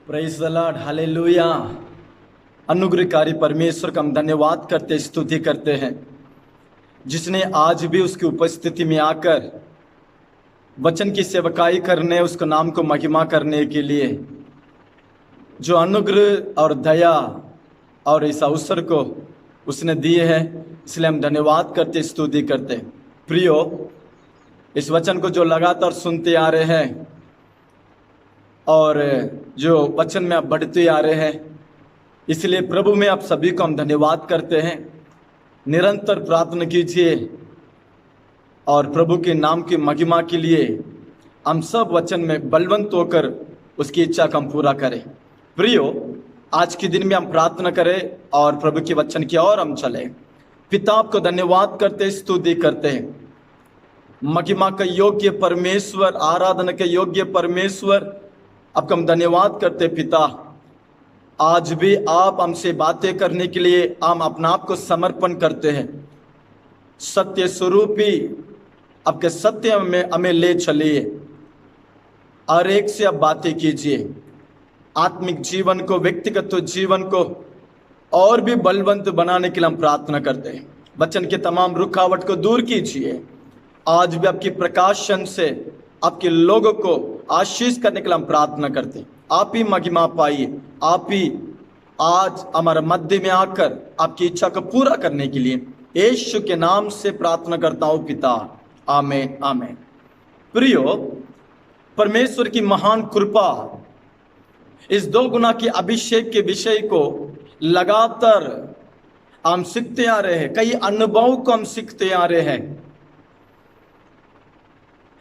Praise the lord, hallelujah. अनुग्रहकारी परमेश्वर का हम धन्यवाद करते, स्तुति करते हैं, जिसने आज भी उसकी उपस्थिति में आकर वचन की सेवकाई करने, उसका नाम को महिमा करने के लिए जो अनुग्रह और दया और इस अवसर को उसने दिए हैं, इसलिए हम धन्यवाद करते, स्तुति करते। प्रियो, इस वचन को जो लगातार सुनते आ रहे हैं और जो वचन में आप बढ़ते आ रहे हैं, इसलिए प्रभु में आप सभी को हम धन्यवाद करते हैं। निरंतर प्रार्थना कीजिए और प्रभु के नाम की महिमा के लिए हम सब वचन में बलवंत होकर उसकी इच्छा को हम पूरा करें। प्रियो, आज के दिन में हम प्रार्थना करें और प्रभु के वचन की ओर हम चलें। पिता आपको धन्यवाद करते, स्तुति करते हैं। महिमा का योग्य परमेश्वर, आराधना के योग्य परमेश्वर, आपका हम धन्यवाद करते पिता। आज भी आप हमसे बातें करने के लिए हम अपना आप को समर्पण करते हैं। सत्य स्वरूपी आपके सत्य में हमें ले चलिए, हर एक से आप बातें कीजिए। आत्मिक जीवन को, व्यक्तिगत जीवन को और भी बलवंत बनाने के लिए हम प्रार्थना करते हैं। वचन के तमाम रुकावट को दूर कीजिए। आज भी आपकी प्रकाशन से आपके लोगों को आशीष करने के लिए हम प्रार्थना करते हैं। आप ही महिमा पाइए, आप ही आज हमारे मध्य में आकर आपकी इच्छा को पूरा करने के लिए यीशु के नाम से प्रार्थना करता हूं पिता, आमीन आमीन। प्रियो, परमेश्वर की महान कृपा इस 2 गुना की अभिषेक के विषय को लगातार हम सीखते आ रहे हैं। कई अनुभव को हम सीखते आ रहे हैं।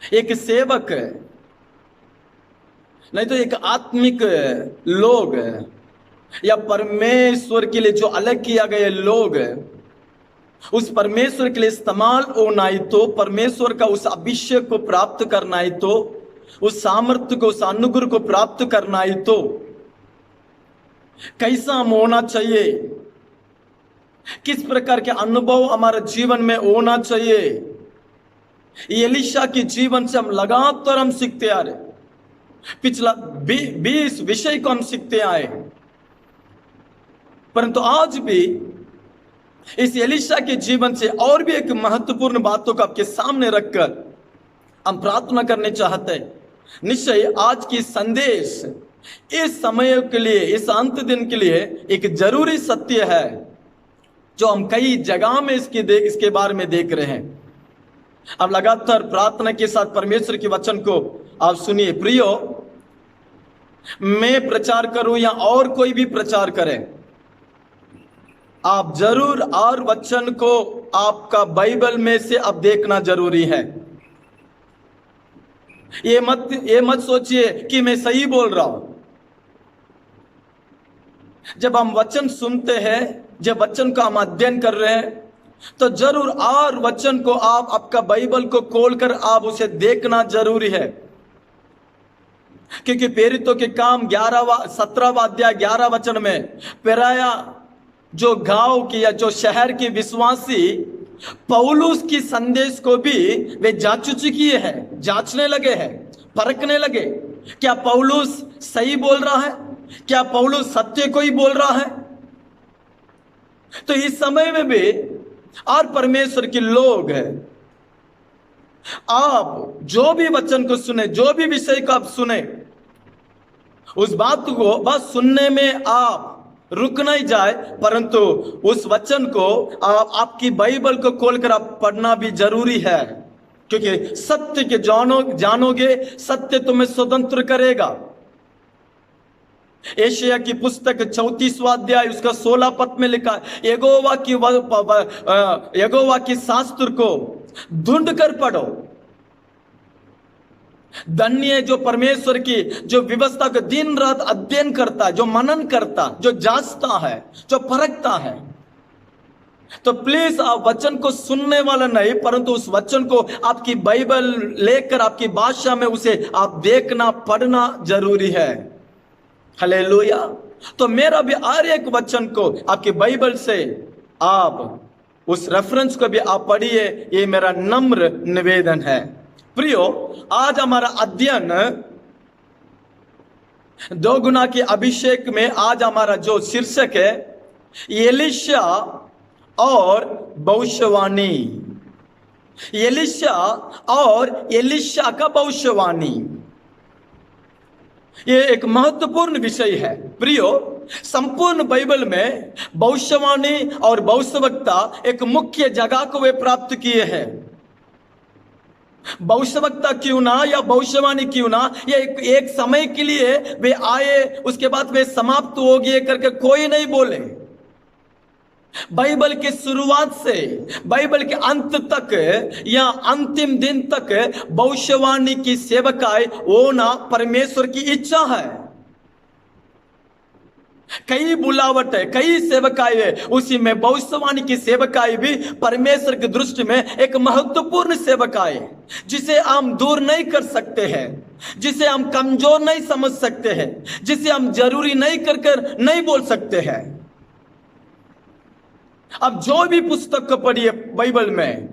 एक सेवक नहीं तो एक आत्मिक लोग या परमेश्वर के लिए जो अलग किया गए लोग, उस परमेश्वर के लिए इस्तेमाल होना ही तो, परमेश्वर का उस अभिषेक को प्राप्त करना ही तो, उस सामर्थ्य को, उस अनुग्रह को प्राप्त करना ही तो कैसा हम होना चाहिए, किस प्रकार के अनुभव हमारे जीवन में होना चाहिए, एलीशा के जीवन से हम लगातार हम सीखते आ रहे। पिछला 20 विषय को हम सीखते आए, परंतु आज भी इस एलीशा के जीवन से और भी एक महत्वपूर्ण बातों को आपके सामने रखकर हम प्रार्थना करने चाहते हैं। निश्चय आज की संदेश इस समय के लिए, इस अंत दिन के लिए एक जरूरी सत्य है जो हम कई जगह में इसके बारे में देख रहे हैं। अब लगातार प्रार्थना के साथ परमेश्वर के वचन को आप सुनिए। प्रियो, मैं प्रचार करूं या और कोई भी प्रचार करे, आप जरूर और वचन को आपका बाइबल में से अब देखना जरूरी है। ये मत सोचिए कि मैं सही बोल रहा हूं। जब हम वचन सुनते हैं, जब वचन का हम अध्ययन कर रहे हैं, तो जरूर और वचन को आप आपका बाइबल को खोलकर आप उसे देखना जरूरी है। क्योंकि प्रेरितों के काम 17वां अध्याय 11 वचन में पेराया जो गांव की या जो शहर के विश्वासी पौलुस की संदेश को भी वे किए हैं, जांचने लगे हैं, परखने लगे। क्या पौलुस सही बोल रहा है? क्या पौलुस सत्य को ही बोल रहा है? तो इस समय में भी और परमेश्वर के लोग हैं, आप जो भी वचन को सुने, जो भी विषय को आप सुने, उस बात को बस सुनने में आप रुक नहीं जाए, परंतु उस वचन को आप आपकी बाइबल को खोलकर आप पढ़ना भी जरूरी है। क्योंकि सत्य के जानोगे, सत्य तुम्हें स्वतंत्र करेगा। एशिया की पुस्तक 34वां अध्याय उसका 16 पद में लिखा है, यहोवा की शास्त्र को ढूंढ कर पढ़ो। धन्य जो परमेश्वर की जो व्यवस्था को दिन रात अध्ययन करता है, जो मनन करता, जो जांचता है, जो परखता है। तो प्लीज आप वचन को सुनने वाला नहीं, परंतु उस वचन को आपकी बाइबल लेकर आपकी भाषा में उसे आप देखना, पढ़ना जरूरी है। हालेलुया। तो मेरा भी हर एक वचन को आपकी बाइबल से आप उस रेफरेंस को भी आप पढ़िए, ये मेरा नम्र निवेदन है। प्रियो, आज हमारा अध्ययन दो गुना के अभिषेक में आज हमारा जो शीर्षक है एलीशा और भविष्यवाणी। एलीशा और एलीशा का भविष्यवाणी, ये एक महत्वपूर्ण विषय है प्रियो। संपूर्ण बाइबल में भविष्यवाणी और भविष्यवक्ता एक मुख्य जगह को वे प्राप्त किए हैं। भविष्यवक्ता क्यों ना या भविष्यवाणी क्यों ना, ये एक समय के लिए वे आए, उसके बाद वे समाप्त हो गए करके कोई नहीं बोले। बाइबल के शुरुआत से बाइबल के अंत तक या अंतिम दिन तक भविष्यवाणी की सेवकाई होना परमेश्वर की इच्छा है। कई बुलावट है, कई सेवकाई है, उसी में भविष्यवाणी की सेवकाई भी परमेश्वर की दृष्टि में एक महत्वपूर्ण सेवकाई है, जिसे हम दूर नहीं कर सकते हैं, जिसे हम कमजोर नहीं समझ सकते हैं, जिसे हम जरूरी नहीं कर नहीं बोल सकते हैं। अब जो भी पुस्तक को पढ़िए बाइबल में,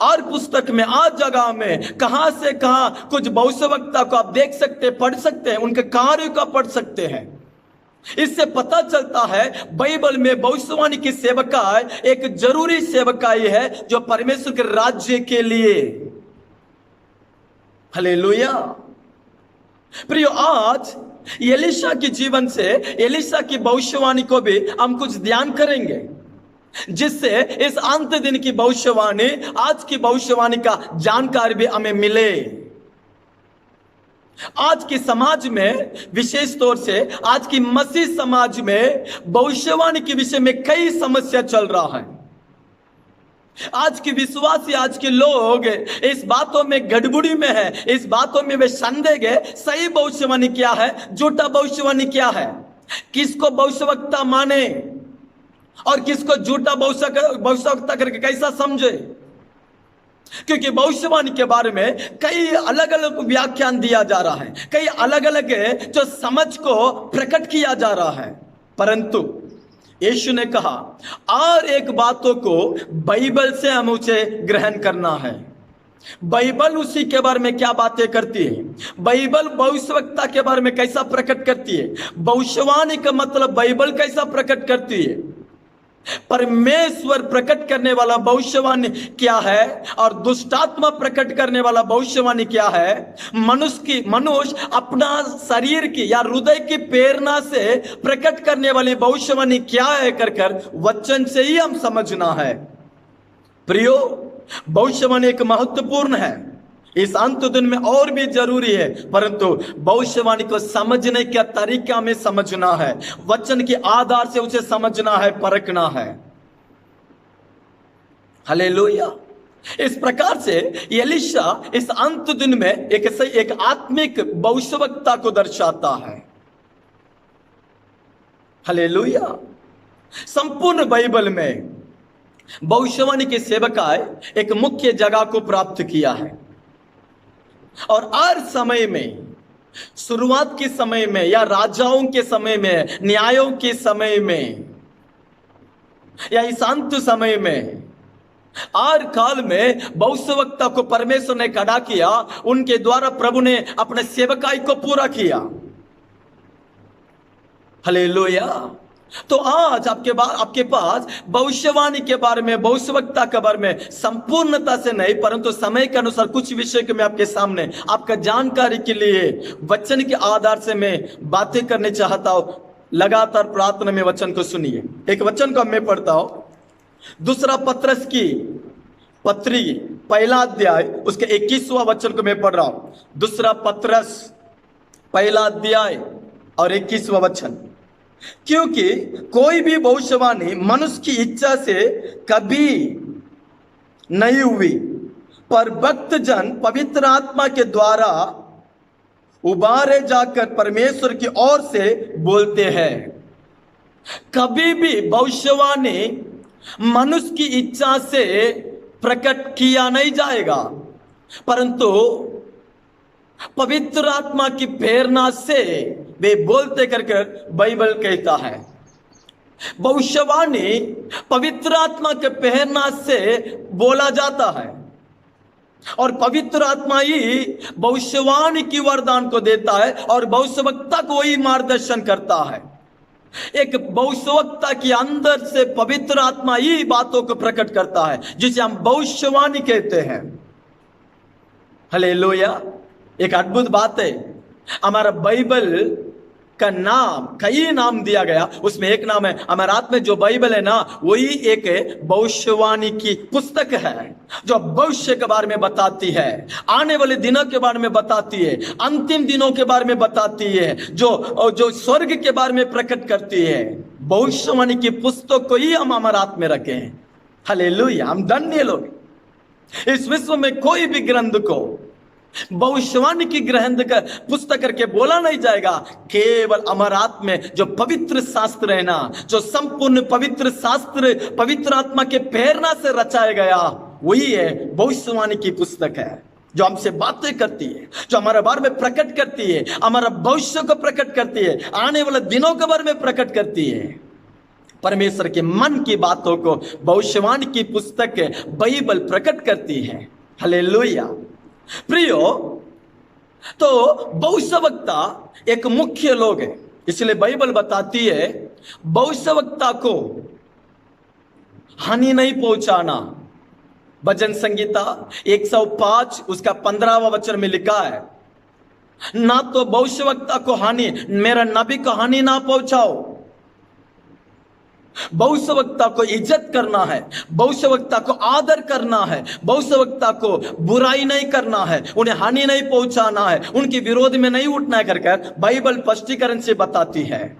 और पुस्तक में आज जगह में कहां से कहां कुछ भविष्यवक्ता को आप देख सकते, पढ़ सकते हैं, उनके कार्य को पढ़ सकते हैं। इससे पता चलता है बाइबल में भविष्यवाणी की सेवकाई एक जरूरी सेवकाई है जो परमेश्वर के राज्य के लिए। हालेलुया। प्रियो, आज एलीशा के जीवन से एलीशा की भविष्यवाणी को भी हम कुछ ध्यान करेंगे, जिससे इस अंत दिन की भविष्यवाणी, आज की भविष्यवाणी का जानकारी भी हमें मिले। आज के समाज में, विशेष तौर से आज की मसीह समाज में भविष्यवाणी के विषय में कई समस्या चल रहा है। आज के विश्वासी, आज के लोग इस बातों में गड़बड़ी में है, इस बातों में वे संदेह है, सही भविष्यवाणी क्या है, झूठा भविष्यवाणी क्या है, किसको भविष्यवक्ता माने और किसको झूठा भविष्यवक्ता करके कैसा समझे। क्योंकि भविष्यवाणी के बारे में कई अलग अलग व्याख्यान दिया जा रहा है, कई अलग अलग जो समझ को प्रकट किया जा रहा है। परंतु यीशु ने कहा और एक बातों को बाइबल से हम उसे ग्रहण करना है। बाइबल उसी के बारे में क्या बातें करती है, बाइबल भविष्यवक्ता के बारे में कैसा प्रकट करती है, भविष्यवाणी का मतलब बाइबल कैसा प्रकट करती है, परमेश्वर प्रकट करने वाला भविष्यवाणी क्या है और दुष्टात्मा प्रकट करने वाला भविष्यवाणी क्या है। मनुष्य अपना शरीर की या हृदय की प्रेरणा से प्रकट करने वाली भविष्यवाणी क्या है कर वचन से ही हम समझना है। प्रियो, भविष्यवाणी एक महत्वपूर्ण है, इस अंत दिन में और भी जरूरी है, परंतु भविष्यवाणी को समझने का तरीका में समझना है, वचन के आधार से उसे समझना है, परखना है। हालेलुया। इस प्रकार से एलीशा इस अंत दिन में एक आत्मिक भविष्यवक्ता को दर्शाता है। हालेलुया। संपूर्ण बाइबल में भविष्यवाणी के सेवकाई एक मुख्य जगह को प्राप्त किया है, और हर समय में, शुरुआत के समय में या राजाओं के समय में, न्यायों के समय में या इस अंत समय में, हर काल में भविष्यवक्ता को परमेश्वर ने खड़ा किया, उनके द्वारा प्रभु ने अपने सेवकाई को पूरा किया। हालेलुया। तो आज आपके पास भविष्यवाणी के बारे में, भविष्यवक्ता के बारे में संपूर्णता से नहीं, परंतु समय के अनुसार कुछ विषय के मैं आपके सामने आपका जानकारी के लिए वचन के आधार से मैं बातें करने चाहता हूं। लगातार प्रार्थना में वचन को सुनिए। एक वचन को मैं पढ़ता हूं, दूसरा पत्रस की पत्री पहला अध्याय उसके 21वां वचन को मैं पढ़ रहा हूं। दूसरा पत्रस पहला अध्याय और 21वां वचन। क्योंकि कोई भी भविष्यवाणी मनुष्य की इच्छा से कभी नहीं हुई, पर भक्त जन पवित्र आत्मा के द्वारा उबारे जाकर परमेश्वर की ओर से बोलते हैं। कभी भी भविष्यवाणी मनुष्य की इच्छा से प्रकट किया नहीं जाएगा, परंतु पवित्र आत्मा की प्रेरणा से वे बोलते करके बाइबल कहता है। भविष्यवाणी पवित्र आत्मा के प्रेरणा से बोला जाता है। और पवित्र आत्मा ही भविष्यवाणी की वरदान को देता है और भविष्यवक्ता को ही मार्गदर्शन करता है। एक भविष्यवक्ता के अंदर से पवित्र आत्मा ही बातों को प्रकट करता है, जिसे हम भविष्यवाणी कहते हैं। हालेलुया। एक अद्भुत बात है, हमारा बाइबल का नाम, कई नाम दिया गया, उसमें एक नाम है हमारे हाथ में जो बाइबल है ना, वही एक भविष्यवाणी की पुस्तक है, जो भविष्य के बारे में बताती है, आने वाले दिनों के बारे में बताती है, अंतिम दिनों के बारे में बताती है, जो स्वर्ग के बारे में प्रकट करती है। भविष्यवाणी की पुस्तक को ही हम हमारे हाथ में रखे हैं। हालेलुया। हम धन्य लोग। इस विश्व में कोई भी ग्रंथ को भविष्यवाणी की ग्रंथ का पुस्तक करके बोला नहीं जाएगा। केवल अमरात में जो पवित्र शास्त्र है ना, जो संपूर्ण पवित्र शास्त्र पवित्र आत्मा के प्रेरणा से रचाया गया, वही है भविष्यवाणी की पुस्तक है, जो हमसे बातें करती है, जो हमारे बारे में प्रकट करती है, हमारा भविष्य को प्रकट करती है, आने वाले दिनों के बारे में प्रकट करती है। परमेश्वर के मन की बातों को भविष्यवाणी की पुस्तक बाइबल प्रकट करती है। हालेलुया। प्रियो, तो भविष्यवक्ता एक मुख्य लोग है, इसलिए बाइबल बताती है भविष्यवक्ता को हानि नहीं पहुंचाना। भजन संगीता 105 उसका 15वां वचन में लिखा है, ना तो भविष्यवक्ता को हानि, मेरा नबी को हानि ना पहुंचाओ। भविष्यवक्ता को इज्जत करना है, भविष्यवक्ता को आदर करना है, भविष्यवक्ता को बुराई नहीं करना है, उन्हें हानि नहीं पहुंचाना है, उनके विरोध में नहीं उठना है करके बाइबल स्पष्टीकरण से बताती है।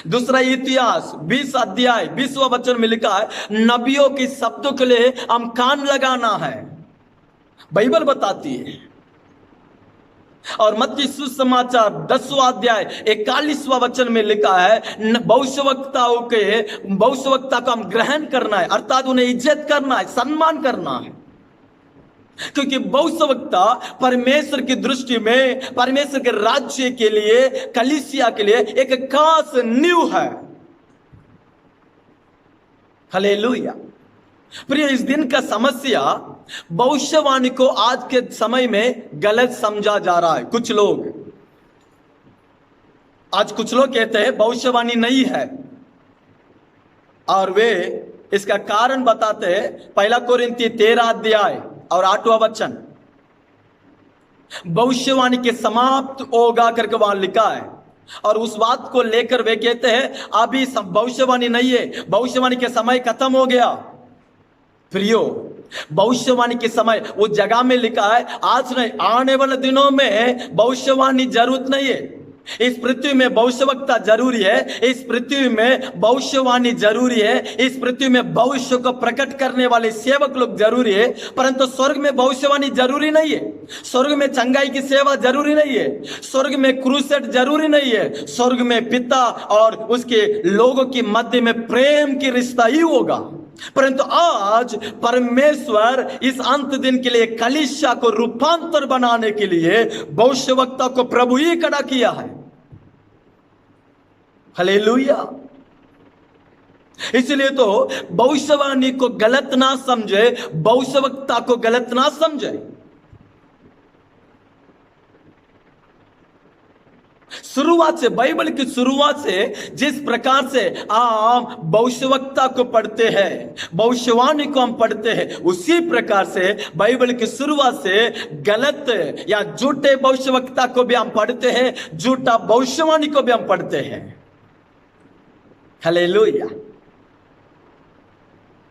दूसरा इतिहास 20 अध्याय 20वां वचन में लिखा है, नबियों के शब्दों के लिए हम कान लगाना है, बाइबल बताती है। और मत्ती सुसमाचार 10वां अध्याय 41वां वचन में लिखा है, भविष्यवक्ता को हम ग्रहण करना है, अर्थात उन्हें इज्जत करना है, सम्मान करना है, क्योंकि भविष्यवक्ता परमेश्वर की दृष्टि में, परमेश्वर के राज्य के लिए, कलीसिया के लिए एक खास नींव है। हालेलुया। प्रिय, इस दिन का समस्या भविष्यवाणी को आज के समय में गलत समझा जा रहा है। कुछ लोग कहते हैं भविष्यवाणी नहीं है, और वे इसका कारण बताते हैं। 1 कोरिन्थी 13 अध्याय और 8वां वचन, भविष्यवाणी के समाप्त होगा करके वहां लिखा है, और उस बात को लेकर वे कहते हैं अभी भविष्यवाणी नहीं है, भविष्यवाणी के समय खत्म हो गया। प्रियो, भविष्यवाणी के समय उस जगह में लिखा है, आज नहीं, आने वाले दिनों में भविष्यवाणी जरूरत नहीं है। इस पृथ्वी में भविष्यवक्ता जरूरी है, इस पृथ्वी में भविष्यवाणी जरूरी है, इस पृथ्वी में भविष्य को प्रकट करने वाले सेवक लोग जरूरी है, परंतु स्वर्ग में भविष्यवाणी जरूरी नहीं है। स्वर्ग में चंगाई की सेवा जरूरी नहीं है, स्वर्ग में क्रूसेड जरूरी नहीं है, स्वर्ग में पिता और उसके लोगों के मध्य में प्रेम की रिश्ता ही होगा। परंतु आज परमेश्वर इस अंत दिन के लिए कलीसिया को रूपांतर बनाने के लिए भविष्यवक्ता को प्रभु ही खड़ा किया है। हालेलुया। इसलिए तो भविष्यवाणी को गलत ना समझे, भविष्यवक्ता को गलत ना समझे। शुरुआत से, बाइबल की शुरुआत से जिस प्रकार से हम भविष्यवक्ता को पढ़ते हैं, भविष्यवाणी को हम पढ़ते हैं, उसी प्रकार से बाइबल की शुरुआत से गलत या झूठे भविष्यवक्ता को भी हम पढ़ते हैं, झूठा भविष्यवाणी को भी हम पढ़ते हैं। हालेलुया।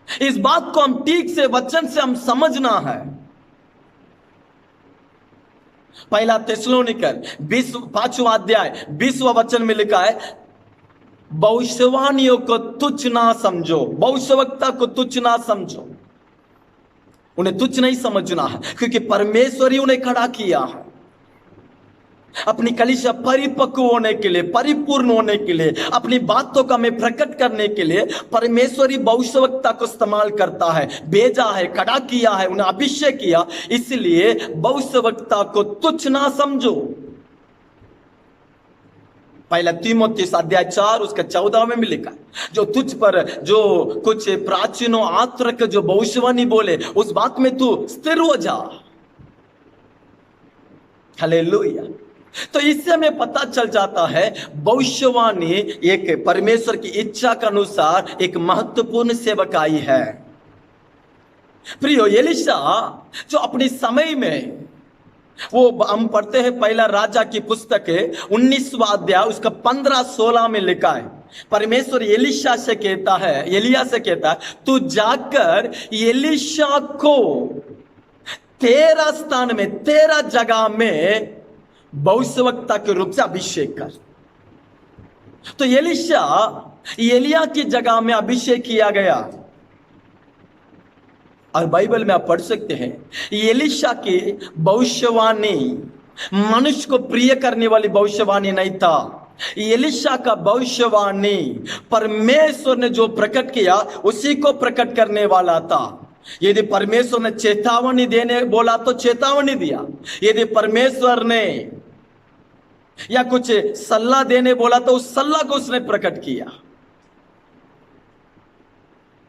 इस बात को हम ठीक से वचन से हम समझना है। 1 थिस्सलुनीकर 5वां अध्याय 20वां वचन में लिखा है, भविष्यवाणियों को तुच्छ ना समझो, भविष्यवक्ता को तुच्छ ना समझो। उन्हें तुच्छ नहीं समझना है, क्योंकि परमेश्वर ही उन्हें खड़ा किया है अपनी कलीसिया परिपक्व होने के लिए, परिपूर्ण होने के लिए, अपनी बातों का में प्रकट करने के लिए परमेश्वर ही भविष्यवक्ता को इस्तेमाल करता है, भेजा है, खड़ा किया है, उन्हें अभिषेक किया। इसलिए भविष्यवक्ता को तुच्छ ना समझो। पहला तीमुथियुस अध्याय 4 उसका 14 में भी लिखा, जो तुझ पर जो कुछ प्राचीनों आत्रक जो भविष्यवाणी बोले उस बात में तू स्थिर हो जा। हालेलुया। तो इससे हमें पता चल जाता है भविष्यवाणी एक परमेश्वर की इच्छा के अनुसार एक महत्वपूर्ण सेवकाई है। प्रियो, एलीशा जो अपने समय में, वो हम पढ़ते हैं पहला राजा की पुस्तक है 19वां अध्याय उसका 15-16 में लिखा है। परमेश्वर एलीशा से कहता है, एलिया से कहता है, तू जाकर एलीशा को तेरा स्थान में, तेरा जगह में भविष्यवक्ता के रूप से अभिषेक कर। तो एलीशा एलिया की जगह में अभिषेक किया गया। और बाइबल में आप पढ़ सकते हैं एलीशा की भविष्यवाणी मनुष्य को प्रिय करने वाली भविष्यवाणी नहीं था। एलीशा का भविष्यवाणी परमेश्वर ने जो प्रकट किया उसी को प्रकट करने वाला था। यदि परमेश्वर ने चेतावनी देने बोला तो चेतावनी दिया, यदि परमेश्वर ने या कुछ सलाह देने बोला तो उस सलाह को उसने प्रकट किया।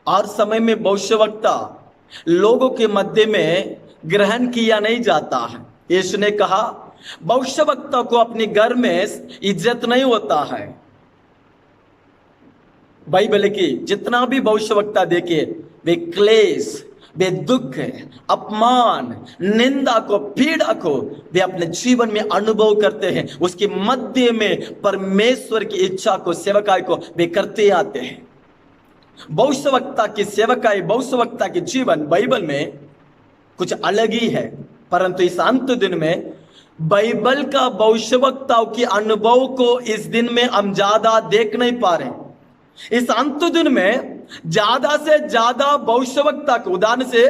और समय में भविष्यवक्ता लोगों के मध्य में ग्रहण किया नहीं जाता है। यीशु ने कहा भविष्यवक्ता को अपने घर में इज्जत नहीं होता है। बाइबल की जितना भी भविष्यवक्ता देखे वे क्लेश, वे दुख, अपमान, निंदा को, पीड़ा को वे अपने जीवन में अनुभव करते हैं। उसके मध्य में परमेश्वर की इच्छा को, सेवकाई को वे करते आते हैं। भविष्यवक्ता की सेवकाई, भविष्यवक्ता के जीवन बाइबल में कुछ अलग ही है। परंतु इस अंत दिन में बाइबल का भविष्यवक्ताओं के अनुभव को इस दिन में हम ज्यादा देख नहीं पा रहे। इस अंत दिन में ज्यादा से ज्यादा भविष्यवक्ता को, उदाहरण से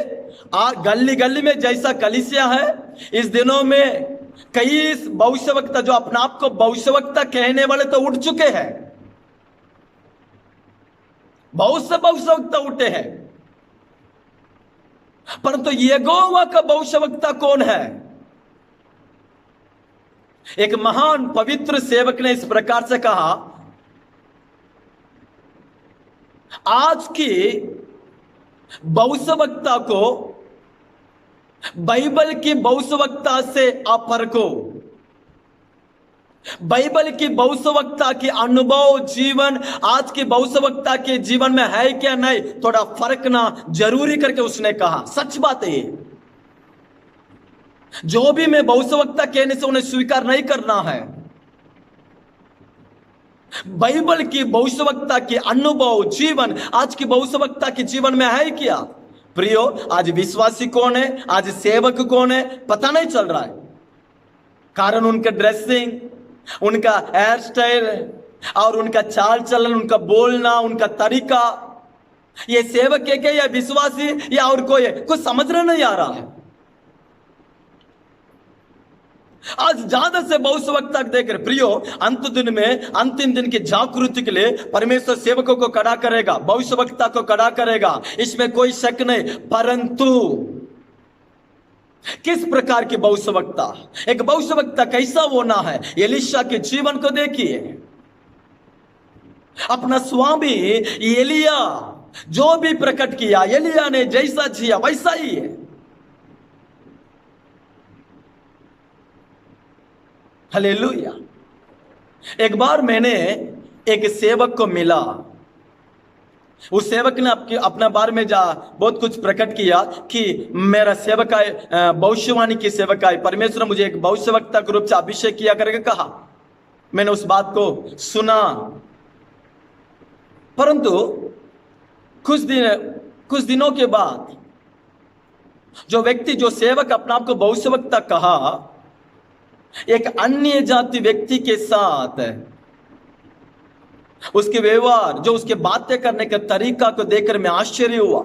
गली गली में जैसा कलीसिया है, इस दिनों में कई भविष्यवक्ता जो अपने आप को भविष्यवक्ता कहने वाले तो उठ चुके हैं। बहुत से भविष्यवक्ता उठे हैं, परंतु यहोवा का भविष्यवक्ता कौन है? एक महान पवित्र सेवक ने इस प्रकार से कहा, आज की भविष्यवक्ता को बाइबल की भविष्यवक्ता से आप परखो। बाइबल की भविष्यवक्ता के अनुभव जीवन आज के भविष्यवक्ता के जीवन में है क्या नहीं, थोड़ा फर्कना जरूरी करके उसने कहा। सच बात है, जो भी मैं भविष्यवक्ता कहने से उन्हें स्वीकार नहीं करना है। बाइबल की भविष्यवक्ता के अनुभव जीवन आज की भविष्यवक्ता के जीवन में है क्या? प्रियो, आज विश्वासी कौन है, आज सेवक कौन है, पता नहीं चल रहा है। कारण उनका ड्रेसिंग, उनका हेयर स्टाइल और उनका चाल चलन, उनका बोलना, उनका तरीका, ये सेवक है क्या या विश्वासी या और कोई है, कुछ समझना नहीं आ रहा है। आज ज्यादा से भविष्यवक्ता देख रहे। प्रियो, अंत दिन में, अंतिम दिन की जागृति के लिए परमेश्वर सेवकों को खड़ा करेगा, भविष्यवक्ता को खड़ा करेगा, इसमें कोई शक नहीं। परंतु किस प्रकार के भविष्यवक्ता, एक भविष्यवक्ता कैसा होना है? एलीशा के जीवन को देखिए। अपना स्वामी एलिया जो भी प्रकट किया, एलिया ने जैसा जिया वैसा ही है। हालेलुया। एक बार मैंने एक सेवक को मिला, उस सेवक ने अपना बारे में बहुत कुछ प्रकट किया कि मेरा सेवक है, भविष्यवाणी की सेवक है, परमेश्वर ने मुझे एक भविष्यवक्ता के रूप से अभिषेक किया करके कहा। मैंने उस बात को सुना, परंतु कुछ दिनों के बाद जो व्यक्ति, जो सेवक अपने आप को भविष्यवक्ता कहा, एक अन्य जाति व्यक्ति के साथ उसके व्यवहार, जो उसके बातें करने का तरीका को देखकर मैं आश्चर्य हुआ।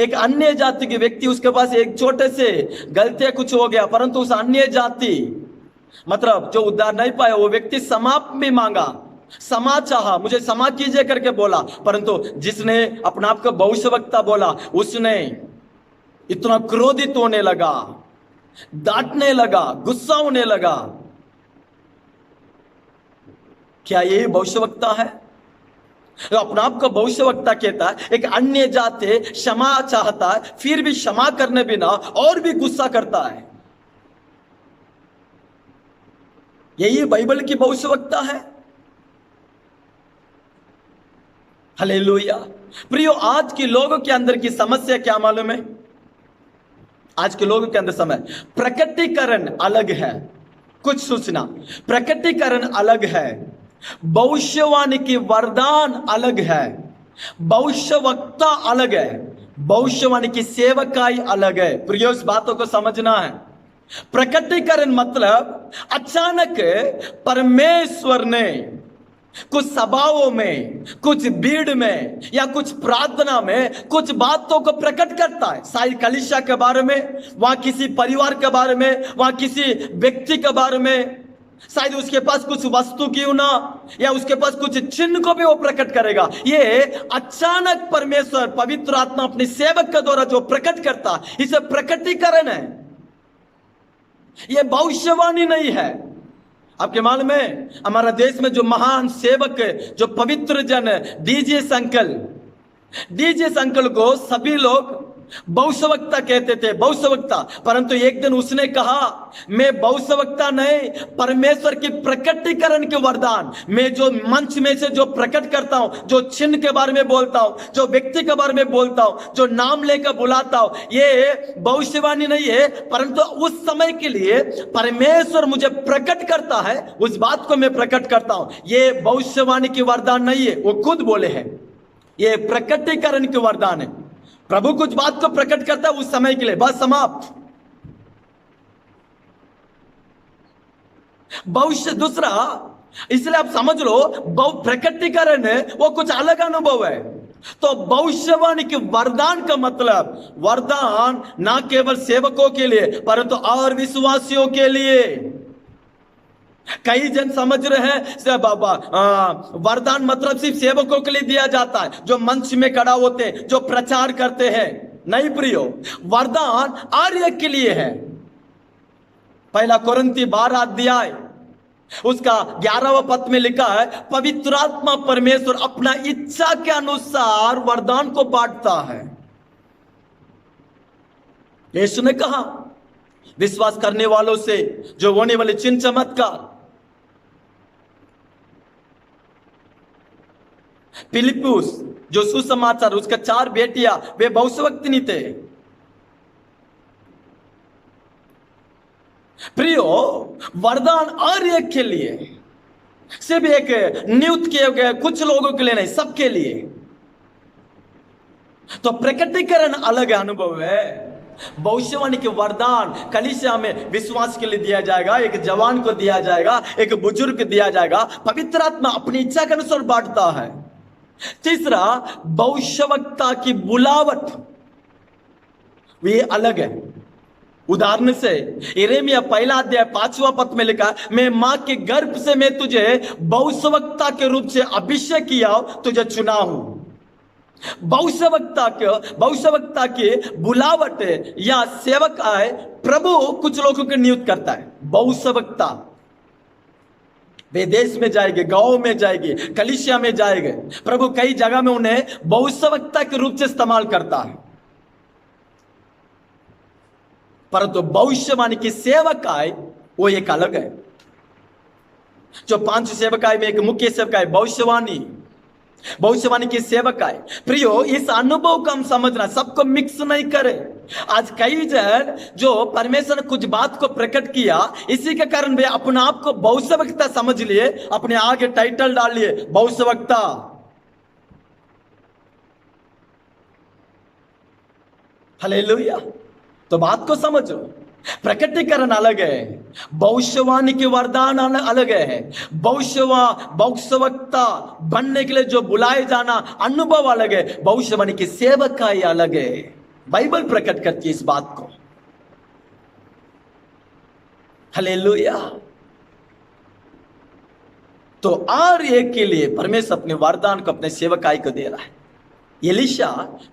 एक अन्य जाति के व्यक्ति, उसके पास एक छोटे से गलतियां कुछ हो गया, परंतु उस अन्य जाति मतलब जो उद्धार नहीं पाया वो व्यक्ति क्षमा भी मांगा, क्षमा चाहा, मुझे क्षमा कीजिए करके बोला। परंतु जिसने अपने आप को भविष्यवक्ता बोला, उसने इतना क्रोधित होने लगा, डांटने लगा, गुस्सा होने लगा। क्या ये भविष्यवक्ता है? तो अपना आप को भविष्यवक्ता कहता है। एक अन्य जाति क्षमा चाहता है, फिर भी क्षमा करने बिना और भी गुस्सा करता है। यही बाइबल की भविष्यवक्ता है। हालेलुया। प्रियो, आज के लोगों के अंदर की समस्या क्या मालूम है? आज के लोगों के अंदर समय प्रकटीकरण अलग है, कुछ सूचना प्रकटीकरण अलग है, भविष्यवाणी की वरदान अलग है, भविष्यवक्ता अलग है, भविष्यवाणी की सेवकाई अलग है। प्रियो, इस बातों को समझना है। प्रकटीकरण मतलब अचानक परमेश्वर ने कुछ सभाओं में, कुछ भीड़ में या कुछ प्रार्थना में कुछ बातों को प्रकट करता है। शायद कलीसिया के बारे में, वहां किसी परिवार के बारे में, वहां किसी व्यक्ति के बारे में, शायद उसके पास कुछ वस्तु क्यों ना, या उसके पास कुछ चिन्ह को भी वो प्रकट करेगा। ये अचानक परमेश्वर पवित्र आत्मा अपने सेवक के द्वारा जो प्रकट करता, इसे प्रकटीकरण है। ये भविष्यवाणी नहीं है। आपके मालूम है, हमारा देश में जो महान सेवक, जो पवित्र जन डीजीएस अंकल को सभी लोग भविष्यवक्ता कहते थे, भविष्यवक्ता। परंतु एक दिन उसने कहा, मैं भविष्यवक्ता नहीं, परमेश्वर की प्रकटीकरण के वरदान, मैं जो मंच में से जो प्रकट करता हूं, जो चिन्ह के बारे में बोलता हूं, जो व्यक्ति के बारे में बोलता हूं, जो नाम लेकर बुलाता हूं, ये भविष्यवाणी नहीं है। परंतु उस समय के लिए परमेश्वर मुझे प्रकट करता है, उस बात को मैं प्रकट करता हूं। ये भविष्यवाणी की वरदान नहीं है, वो खुद बोले हैं, ये प्रकटीकरण के वरदान है। प्रभु कुछ बात को प्रकट करता है उस समय के लिए, बस समाप्त। भविष्य दूसरा, इसलिए आप समझ लो, प्रकटीकरण है वो कुछ अलग अनुभव है। तो भविष्यवाणी के वरदान का मतलब, वरदान ना केवल सेवकों के लिए परंतु और विश्वासियों के लिए। कई जन समझ रहे हैं वरदान मतलब सिर्फ सेवकों के लिए दिया जाता है, जो मंच में खड़ा होते हैं, जो प्रचार करते हैं। नहीं प्रियो, वरदान हर एक के लिए है। पहला कोरिन्थी 12 अध्याय उसका 11वां पद में लिखा है, पवित्र आत्मा परमेश्वर अपना इच्छा के अनुसार वरदान को बांटता है। यीशु ने कहा, विश्वास करने वालों से जो होने वाले चिन्ह चमत्कार। फिलिप्पुस जो सुसमाचार, उसका 4 बेटियां, वे भविष्यवक्तिनी थे। प्रियो, वरदान हर एक के लिए, सिर्फ एक नियुक्त किए गए कुछ लोगों के लिए नहीं, सबके लिए। तो प्रकटीकरण अलग अनुभव है। भविष्यवाणी के वरदान कलीसिया में विश्वास के लिए दिया जाएगा, एक जवान को दिया जाएगा, एक बुजुर्ग दिया जाएगा। पवित्र आत्मा अपनी इच्छा के अनुसार बांटता है। तीसरा, भविष्यवक्ता की बुलावट, ये अलग है। उदाहरण से यिर्मयाह 1 अध्याय 5वां पद में लिखा, मैं मां के गर्भ से मैं तुझे भविष्यवक्ता के रूप से अभिषेक किया, तुझे चुना हूं। भविष्यवक्ता की बुलावट या सेवक आए, प्रभु कुछ लोगों को नियुक्त करता है। भविष्यवक्ता वे देश में जाएंगे, गांव में जाएंगे, कलीसिया में जाएंगे। प्रभु कई जगह में उन्हें भविष्यवक्ता के रूप से इस्तेमाल करता है। परंतु भविष्यवाणी की सेवक आए वो एक अलग है। जो 5 सेवकाई में एक मुख्य सेवकाई भविष्यवाणी की सेवक आए। प्रियो, इस अनुभव को हम समझना, सबको मिक्स नहीं करें। आज कई जन जो परमेश्वर ने कुछ बात को प्रकट किया, इसी के कारण वे अपने आप को भविष्यवक्ता समझ लिए, अपने आगे टाइटल डाल लिए भविष्यवक्ता। हालेलुया। तो बात को समझो, प्रकटीकरण अलग है, भविष्यवाणी के वरदान अलग है, भविष्यवक्ता बनने के लिए जो बुलाए जाना अनुभव अलग है, भविष्यवाणी की सेवकाई अलग है। बाइबल प्रकट करती है इस बात को। हालेलुया। तो हर एक के लिए परमेश्वर अपने वरदान को, अपने सेवकाई को दे रहा है। एलीशा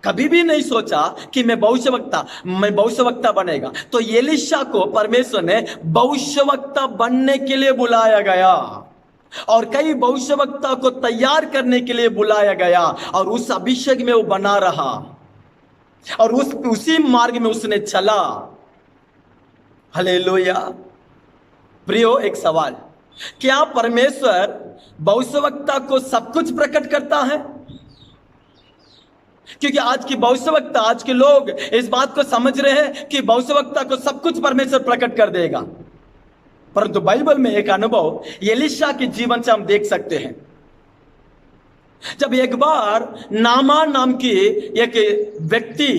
कभी भी नहीं सोचा कि मैं भविष्यवक्ता बनेगा। तो एलीशा को परमेश्वर ने भविष्यवक्ता बनने के लिए बुलाया गया। और कई भविष्यवक्ता को तैयार करने के लिए बुलाया गया और उस अभिषेक में वो बना रहा और उसी मार्ग में उसने चला। हालेलुया। प्रियो, एक सवाल, क्या परमेश्वर भविष्यवक्ता को सब कुछ प्रकट करता है? क्योंकि आज की भविष्यवक्ता, आज के लोग इस बात को समझ रहे हैं कि भविष्यवक्ता को सब कुछ परमेश्वर प्रकट कर देगा, परंतु बाइबल में एक अनुभव एलीशा के जीवन से हम देख सकते हैं। जब एक बार नामान नाम की एक व्यक्ति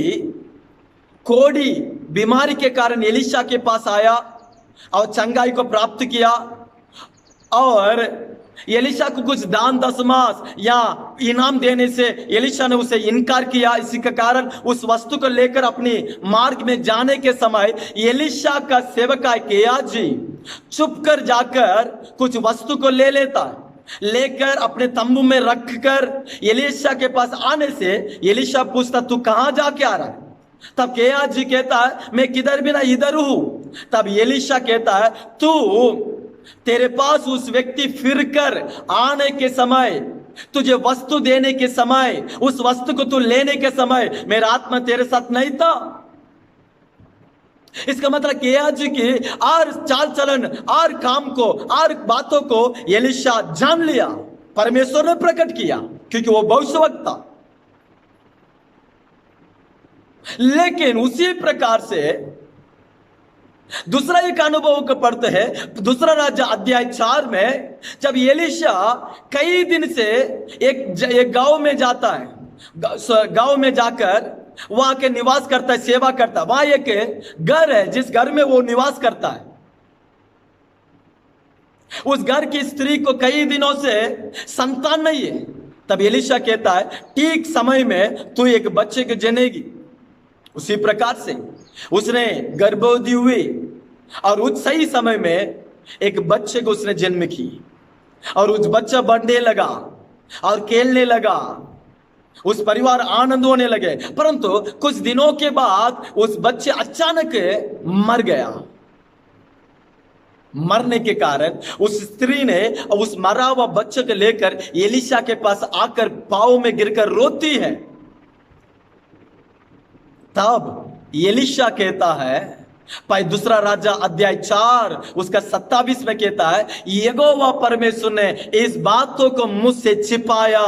कोढ़ी बीमारी के कारण एलीशा के पास आया और चंगाई को प्राप्त किया और एलीशा को कुछ दान दशमास या इनाम देने से एलीशा ने उसे इनकार किया। इसी के कारण उस वस्तु को लेकर अपनी मार्ग में जाने के समय एलीशा का सेवक गेहाजी चुप कर जाकर कुछ वस्तु को ले लेता है, लेकर अपने तंबू में रखकर एलीशा के पास आने से एलीशा पूछता, तू कहां जाके आ रहा है? तब गेहाजी कहता है, मैं किधर भी ना इधर हूं। तब एलीशा कहता है, तू तेरे पास उस व्यक्ति फिरकर आने के समय, तुझे वस्तु देने के समय, उस वस्तु को तू लेने के समय मेरा आत्मा तेरे साथ नहीं था। इसका मतलब गेहाजी की और चाल चलन और काम को और बातों को एलीशा जान लिया, परमेश्वर ने प्रकट किया, क्योंकि वो भविष्यवक्ता। लेकिन उसी प्रकार से दूसरा एक अनुभव को पढ़ते हैं, दूसरा राज्य अध्याय 4 में, जब एलीशा कई दिन से एक गांव में जाता है, गांव में जाकर वहां के निवास करता है, सेवा करता है। वहां एक घर है जिस घर में वो निवास करता है। उस घर की स्त्री को कई दिनों से संतान नहीं है। तब एलीशा कहता है, ठीक समय में तू एक बच्चे को जनेगी। उसी प्रकार से उसने गर्भवती हुई और उस सही समय में एक बच्चे को उसने जन्म की और उस बच्चा बढ़ने लगा और खेलने लगा, उस परिवार आनंद होने लगे। परंतु कुछ दिनों के बाद उस बच्चे अचानक मर गया। मरने के कारण उस स्त्री ने उस मरा हुआ बच्चे को लेकर एलीशा के पास आकर पांव में गिरकर रोती है। तब एलीशा कहता है, भाई दूसरा राजा अध्याय 4 उसका 27 में कहता है, यहोवा परमेश्वर ने इस बातों को मुझसे छिपाया।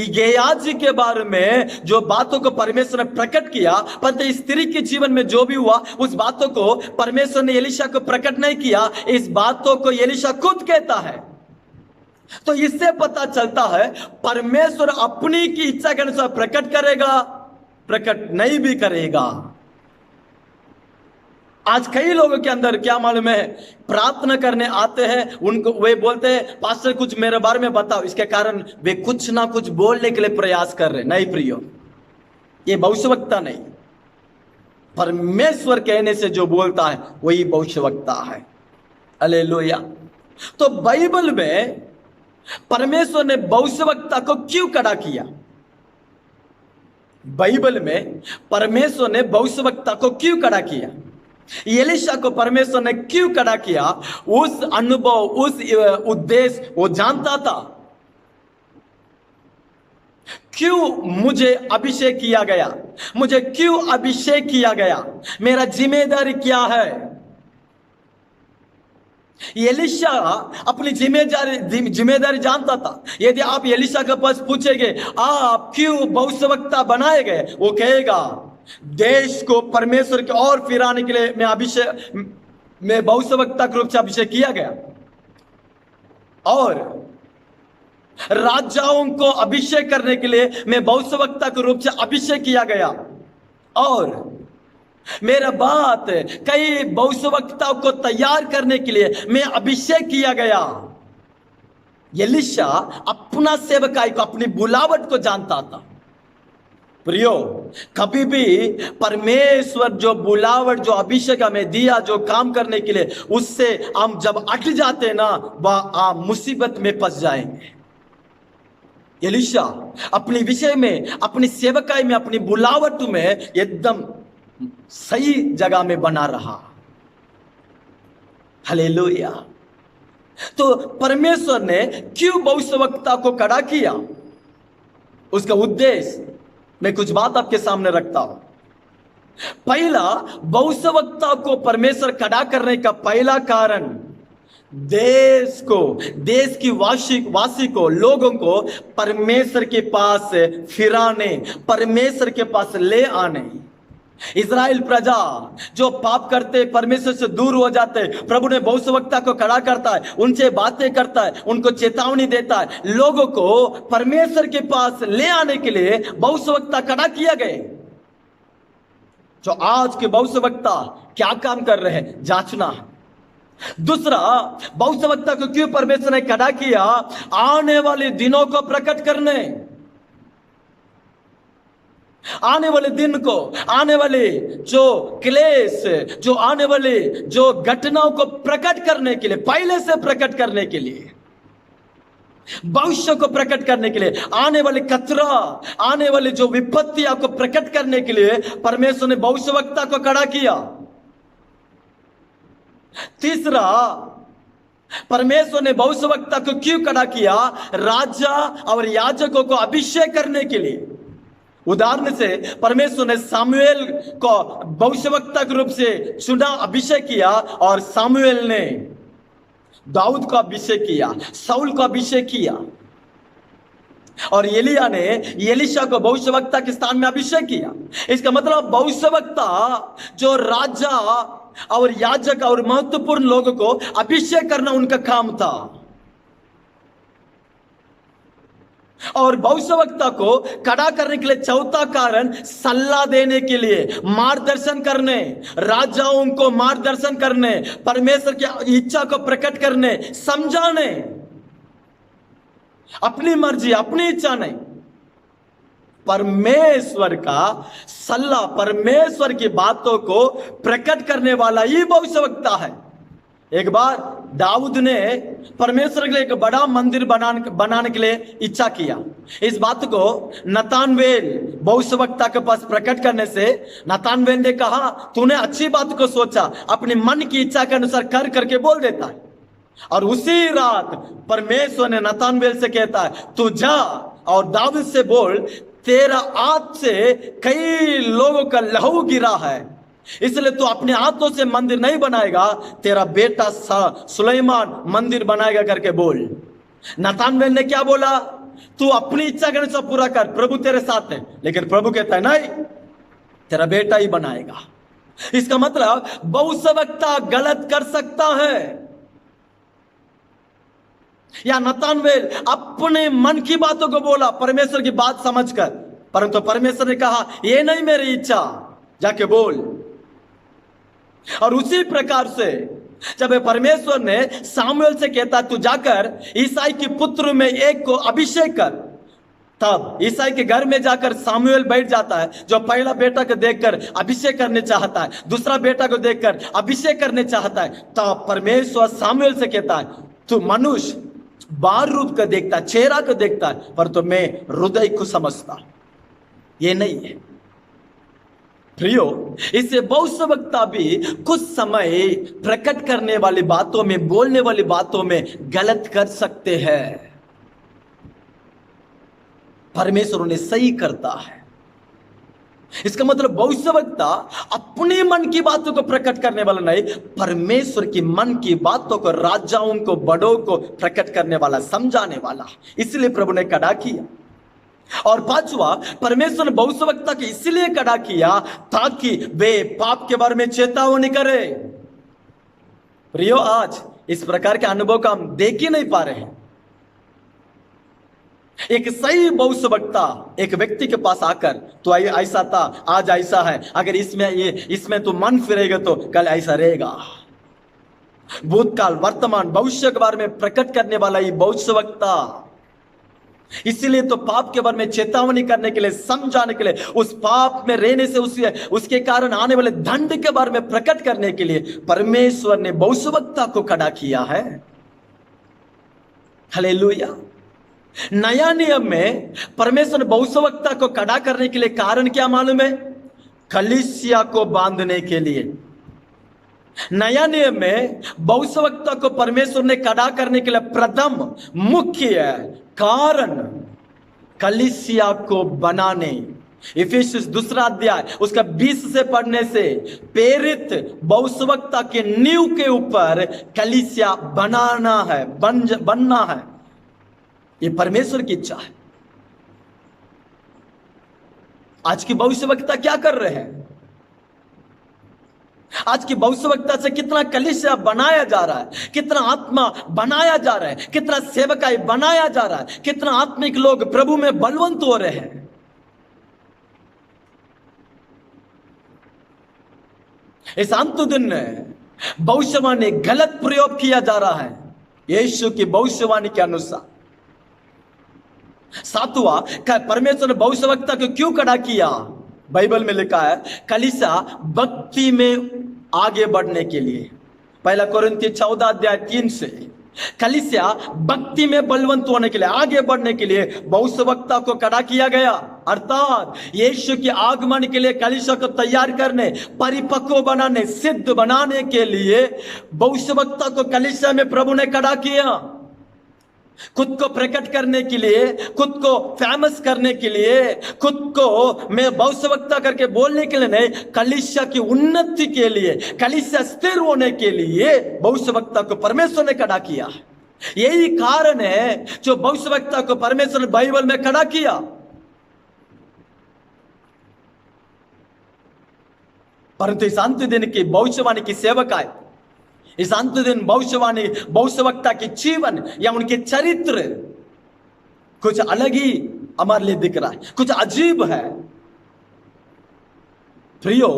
गेहाजी के बारे में जो बातों को परमेश्वर ने प्रकट किया, परंतु स्त्री के जीवन में जो भी हुआ उस बातों को परमेश्वर ने एलीशा को प्रकट नहीं किया। इस बातों को एलीशा खुद कहता है। तो इससे पता चलता है परमेश्वर अपनी की इच्छा के अनुसार प्रकट करेगा, प्रकट नहीं भी करेगा। आज कई लोगों के अंदर क्या मालूम है, प्रार्थना करने आते हैं, उनको वे बोलते हैं, पास्टर कुछ मेरे बारे में बताओ। इसके कारण वे कुछ ना कुछ बोलने के लिए प्रयास कर रहे। नहीं प्रियो, ये भविष्यवक्ता नहीं, परमेश्वर कहने से जो बोलता है वही भविष्यवक्ता है। हालेलुया। तो बाइबल में परमेश्वर ने भविष्यवक्ता को क्यों खड़ा किया? बाइबल में परमेश्वर ने भविष्यवक्ता को क्यों खड़ा किया? एलीशा को परमेश्वर ने क्यों खड़ा किया? उस अनुभव, उस उद्देश्य वो जानता था। क्यों मुझे अभिषेक किया गया? मुझे क्यों अभिषेक किया गया? मेरा जिम्मेदारी क्या है? एलीशा अपनी जिम्मेदारी जानता था। यदि आप एलीशा के पास पूछेंगे आप क्यों भविष्यवक्ता बनाए गए, वो कहेगा देश को परमेश्वर की ओर फिराने के लिए मैं भविष्यवक्ता के रूप से अभिषेक किया गया और राजाओं को अभिषेक करने के लिए मैं भविष्यवक्ता के रूप से अभिषेक किया गया और मेरा बात कई भविष्यवक्ताओं को तैयार करने के लिए मैं अभिषेक किया गया। एलीशा अपना सेवकाई को, अपनी बुलावट को जानता था। प्रियो, कभी भी परमेश्वर जो बुलावट, जो अभिषेक हमें दिया, जो काम करने के लिए, उससे हम जब अट जाते ना, वह मुसीबत में फंस जाएंगे। एलीशा अपने विषय में, अपनी सेवकाई में, अपनी बुलावट में एकदम सही जगह में बना रहा। हालेलुया। तो परमेश्वर ने क्यों भविष्यवक्ता को खड़ा किया? उसका उद्देश्य मैं कुछ बात आपके सामने रखता हूं। पहला, भविष्यवक्ता को परमेश्वर खड़ा करने का पहला कारण देश की वासी को, लोगों को परमेश्वर के पास फिराने, परमेश्वर के पास ले आने। इज़राइल प्रजा जो पाप करते, परमेश्वर से दूर हो जाते, प्रभु ने भविष्यवक्ता को खड़ा करता है, उनसे बातें करता है, उनको चेतावनी देता है, लोगों को परमेश्वर के पास ले आने के लिए भविष्यवक्ता खड़ा किया गए। जो आज के भविष्यवक्ता क्या काम कर रहे हैं, जांचना। दूसरा, भविष्यवक्ता को क्यों परमेश्वर ने खड़ा किया? आने वाले दिनों को प्रकट करने, आने वाले दिन को, आने वाले जो क्लेश, जो आने वाले जो घटनाओं को प्रकट करने के लिए, पहले से प्रकट करने के लिए, भविष्य को प्रकट करने के लिए, आने वाले खतरा, आने वाले जो विपत्तियां को प्रकट करने के लिए परमेश्वर ने भविष्यवक्ता को खड़ा किया। तीसरा, परमेश्वर ने भविष्यवक्ता को क्यों खड़ा किया? राजा और याजकों को अभिषेक करने के लिए। उदाहरण से परमेश्वर ने सामुएल को भविष्यवक्ता के रूप से चुना, अभिषेक किया, और सामुएल ने दाऊद को अभिषेक किया, साउल को अभिषेक किया, और एलिया ने एलीशा को भविष्यवक्ता के स्थान में अभिषेक किया। इसका मतलब भविष्यवक्ता जो राजा और याजक और महत्वपूर्ण लोगों को अभिषेक करना उनका काम था। और भविष्यवक्ता को खड़ा करने के लिए चौथा कारण सलाह देने के लिए, मार्गदर्शन करने, राजाओं को मार्गदर्शन करने, परमेश्वर की इच्छा को प्रकट करने, समझाने। अपनी मर्जी, अपनी इच्छा नहीं, परमेश्वर का सलाह, परमेश्वर की बातों को प्रकट करने वाला ही भविष्यवक्ता है। एक बार दाऊद ने परमेश्वर के लिए एक बड़ा मंदिर बनाने के लिए इच्छा किया। इस बात को नतानवेल भविष्यवक्ता के पास प्रकट करने से नतानवेल ने कहा, तूने अच्छी बात को सोचा, अपनी मन की इच्छा के अनुसार कर करके बोल देता है। और उसी रात परमेश्वर ने नतानवेल से कहता है, तू जा और दाऊद से बोल, तेरा हाथ से कई लोगों का लहू गिरा है, इसलिए तू अपने हाथों से मंदिर नहीं बनाएगा, तेरा बेटा सुलेमान मंदिर बनाएगा करके बोल। नतानवेल ने क्या बोला? तू अपनी इच्छा के अनुसार पूरा कर, प्रभु तेरे साथ है। लेकिन प्रभु कहता है नहीं, तेरा बेटा ही बनाएगा। इसका मतलब भविष्यवक्ता गलत कर सकता है, या नतानवेल अपने मन की बातों को बोला परमेश्वर की बात समझकर, परंतु परमेश्वर ने कहा ये नहीं मेरी इच्छा, जाके बोल। और उसी प्रकार से जब परमेश्वर ने सामुएल से कहता तू जाकर ईसाई के पुत्र में एक को अभिषेक कर, तब ईसाई के घर में जाकर सामुएल बैठ जाता है, जो पहला बेटा को देखकर अभिषेक करने चाहता है, दूसरा बेटा को देखकर अभिषेक करने चाहता है। तब परमेश्वर सामुएल से कहता है, तू मनुष्य बाहर रूप को देखता है, चेहरा को देखता है, पर तो मैं हृदय को समझता, ये नहीं है। प्रियो, इससे भविष्यवक्ता भी कुछ समय प्रकट करने वाली बातों में, बोलने वाली बातों में गलत कर सकते हैं। परमेश्वर उन्हें सही करता है। इसका मतलब भविष्यवक्ता अपने मन की बातों को प्रकट करने वाला नहीं, परमेश्वर की मन की बातों को, राजाओं को, बड़ों को प्रकट करने वाला, समझाने वाला। इसलिए प्रभु ने खड़ा किया। और पांचवा, परमेश्वर ने भविष्यवक्ता को इसलिए खड़ा किया ताकि वे पाप के बारे में चेतावनी करे। प्रियो, आज इस प्रकार के अनुभव का हम देख ही नहीं पा रहे हैं। एक सही भविष्यवक्ता एक व्यक्ति के पास आकर, तो ऐसा था, आज ऐसा है, अगर इसमें तो मन फिरेगा तो कल ऐसा रहेगा, भूतकाल, वर्तमान, भविष्य के बारे में प्रकट करने वाला ही भविष्यवक्ता। इसीलिए तो पाप के बारे में चेतावनी करने के लिए, समझाने के लिए, उस पाप में रहने से उसके कारण आने वाले दंड के बारे में प्रकट करने के लिए परमेश्वर ने भविष्यवक्ता को खड़ा किया है। हालेलुया। नया नियम में परमेश्वर ने भविष्यवक्ता को खड़ा करने के लिए कारण क्या मालूम है? कलीसिया को बांधने के लिए। नया नियम में भविष्यवक्ता को परमेश्वर ने खड़ा करने के लिए प्रथम मुख्य कारण कलीसिया को बनाने, इफिसियंस 2 अध्याय उसका 20 से पढ़ने से प्रेरित भविष्यवक्ता के नींव के ऊपर कलीसिया बनाना है, बनना है। ये परमेश्वर की इच्छा है। आज की भविष्यवक्ता क्या कर रहे हैं? आज की भविष्यवक्ता से कितना कलीसिया बनाया जा रहा है, कितना आत्मा बनाया जा रहा है, कितना सेवकाई बनाया जा रहा है, कितना आत्मिक लोग प्रभु में बलवंत हो रहे हैं। इस अंत दिन में भविष्यवाणी गलत प्रयोग किया जा रहा है यीशु की भविष्यवाणी के अनुसार। सातवां, परमेश्वर ने भविष्यवक्ता को क्यों खड़ा किया? बाइबल में लिखा है कलीसिया भक्ति में आगे बढ़ने के लिए। 1 कोरिन्थी 14 अध्याय 3 से कलीसिया भक्ति में बलवंत होने के लिए, आगे बढ़ने के लिए भविष्यवक्ता को खड़ा किया गया। अर्थात यीशु के आगमन के लिए कलीसिया को तैयार करने, परिपक्व बनाने, सिद्ध बनाने के लिए भविष्यवक्ता को कलीसिया में प्रभु ने खड़ा किया। खुद को प्रकट करने के लिए, खुद को फेमस करने के लिए, खुद को मैं भविष्यवक्ता करके बोलने के लिए नहीं, कलीसिया की उन्नति के लिए, कलीसिया स्थिर होने के लिए भविष्यवक्ता को परमेश्वर ने खड़ा किया। यही कारण है जो भविष्यवक्ता को परमेश्वर ने बाइबल में खड़ा किया। परंतु इस अंत दिन की भविष्यवाणी की सेवकाई, इस अंत दिन भविष्यवाणी भविष्यवक्ता के जीवन या उनके चरित्र कुछ अलग ही हमारे लिए दिख रहा है, कुछ अजीब है। प्रियो,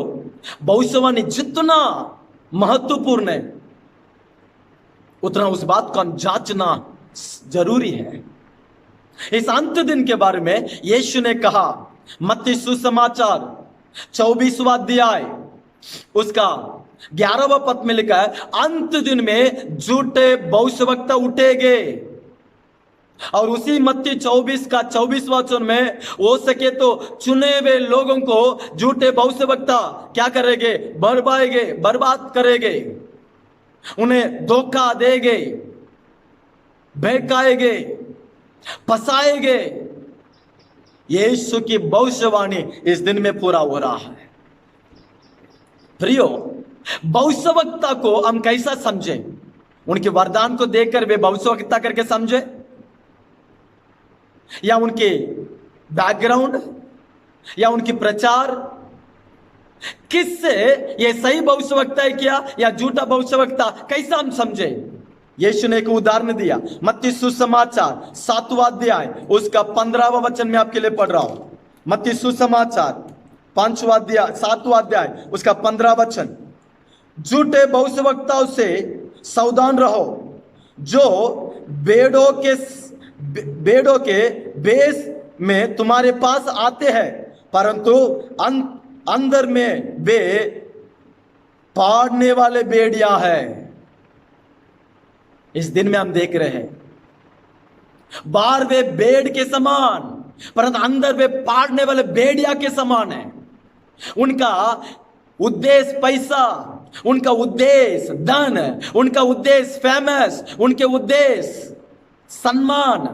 भविष्यवाणी जितना महत्वपूर्ण है उतना उस बात को हम जांचना जरूरी है। इस अंत दिन के बारे में यीशु ने कहा, मत्ती सुसमाचार 24वां अध्याय उसका 11वां पद में लिखा है, अंत दिन में झूठे भविष्यवक्ता उठेंगे। और उसी मत्ती 24 का 24वां वचन में हो सके तो चुने हुए लोगों को झूठे भविष्यवक्ता क्या करेंगे? बर्बाएंगे, बर्बाद करेंगे, उन्हें धोखा देंगे, बहकाएंगे, फंसाएंगे। यीशु की भविष्यवाणी इस दिन में पूरा हो रहा है। प्रियो, भविष्यवक्ता को हम कैसा समझे? उनके वरदान को देखकर वे भविष्यवक्ता करके समझे, या उनके बैकग्राउंड या उनकी प्रचार, किससे ये सही भविष्यवक्ता है क्या या झूठा भविष्यवक्ता, कैसा हम समझे? यीशु ने एक उदाहरण दिया। मत्ती सुसमाचार 7वां अध्याय उसका 15वां वचन में आपके लिए पढ़ रहा हूं। मत्ती सुसमाचार 5वां अध्याय 7वां अध्याय उसका 15वां वचन, झूठे भविष्यवक्ताओं से सावधान रहो जो भेड़ों के भेष में तुम्हारे पास आते हैं, परंतु अंदर में वे फाड़ने वाले भेड़िया है। इस दिन में हम देख रहे हैं बाहर वे भेड़ के समान, परंतु अंदर वे फाड़ने वाले भेड़िया के समान है। उनका उद्देश्य पैसा, उनका उद्देश्य धन, उनका उद्देश्य फेमस, उनके उद्देश्य सम्मान,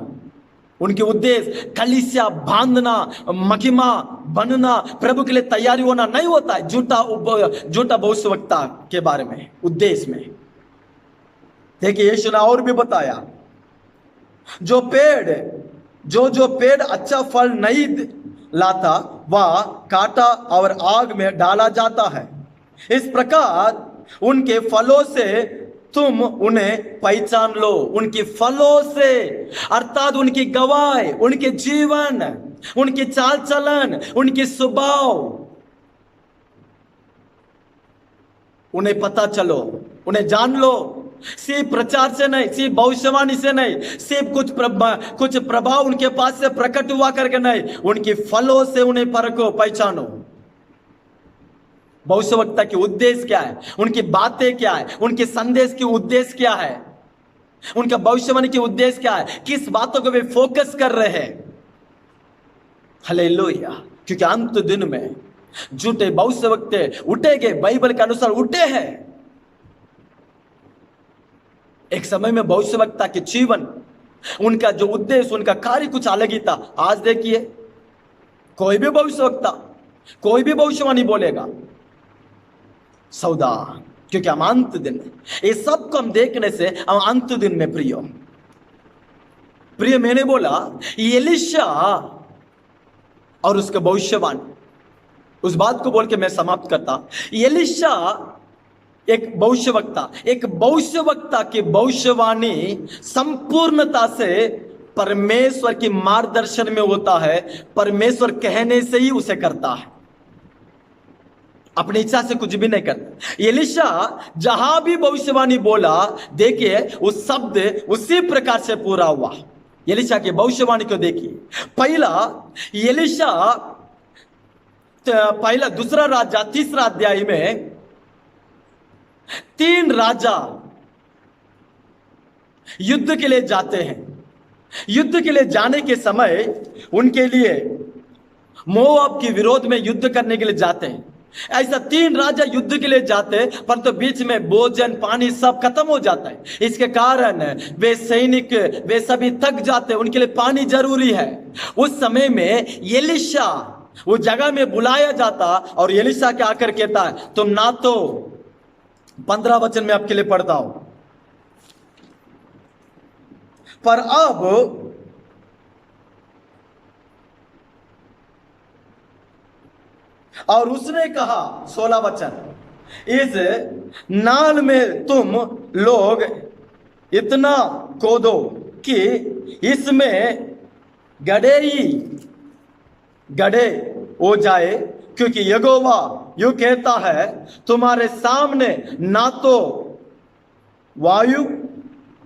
उनके उद्देश्य कलीसिया बांधना, महिमा बनना, प्रभु के लिए तैयारी होना नहीं होता है। झूठा भविष्यवक्ता के बारे में उद्देश्य में देखिए यीशु ने और भी बताया, जो पेड़ अच्छा फल नहीं लाता वह काटा और आग में डाला जाता है। इस प्रकार उनके फलों से तुम उन्हें पहचान लो। उनके फलों से अर्थात उनकी गवाही, उनके जीवन, उनकी चाल चलन, उनके स्वभाव, उन्हें पता चलो, उन्हें जान लो। सिर्फ प्रचार से नहीं, सिर्फ भविष्यवाणी से नहीं, सिर्फ कुछ प्रभाव उनके पास से प्रकट हुआ करके नहीं, उनके फलों से उन्हें परखो, पहचानो। भविष्यवक्ता के उद्देश्य क्या है, उनकी बातें क्या है, उनके संदेश के उद्देश्य क्या है, उनका भविष्यवाणी के उद्देश्य क्या है, किस बातों को वे फोकस कर रहे हैं। हालेलुया। क्योंकि अंत दिन में झूठे भविष्यवक्ता उठेंगे, बाइबल के अनुसार उठे हैं। एक समय में भविष्यवक्ता के जीवन, उनका जो उद्देश्य, उनका कार्य कुछ अलग ही था। आज देखिए, कोई भी भविष्यवक्ता, कोई भी भविष्यवाणी बोलेगा सौदा, क्योंकि हम अंत दिन में, ये सब को हम देखने से हम अंत दिन में प्रिय मैंने बोला एलीशा और उसके भविष्यवाणी, उस बात को बोल के मैं समाप्त करता। एलीशा एक भविष्यवक्ता की भविष्यवाणी संपूर्णता से परमेश्वर की मार्गदर्शन में होता है, परमेश्वर कहने से ही उसे करता है, अपनी इच्छा से कुछ भी नहीं करता। एलीशा जहां भी भविष्यवाणी बोला, देखिए उस शब्द उसी प्रकार से पूरा हुआ। एलीशा की भविष्यवाणी को देखिए। दूसरा राजा 3 अध्याय में 3 राजा युद्ध के लिए जाते हैं। युद्ध के लिए जाने के समय उनके लिए मोआब के विरोध में युद्ध करने के लिए जाते हैं। ऐसा 3 राजा युद्ध के लिए जाते हैं, परंतु बीच में भोजन पानी सब खत्म हो जाता है। इसके कारण वे सैनिक वे सभी थक जाते हैं, उनके लिए पानी जरूरी है। उस समय में एलीशा वो जगह में बुलाया जाता और एलीशा क्या आकर कहता है, तुम ना तो 15 वचन में आपके लिए पढ़ता हूं, पर अब और उसने कहा 16 वचन, इस नाल में तुम लोग इतना खोदो कि इसमें गड्ढे हो जाए, क्योंकि यहोवा यूं कहता है, तुम्हारे सामने ना तो वायु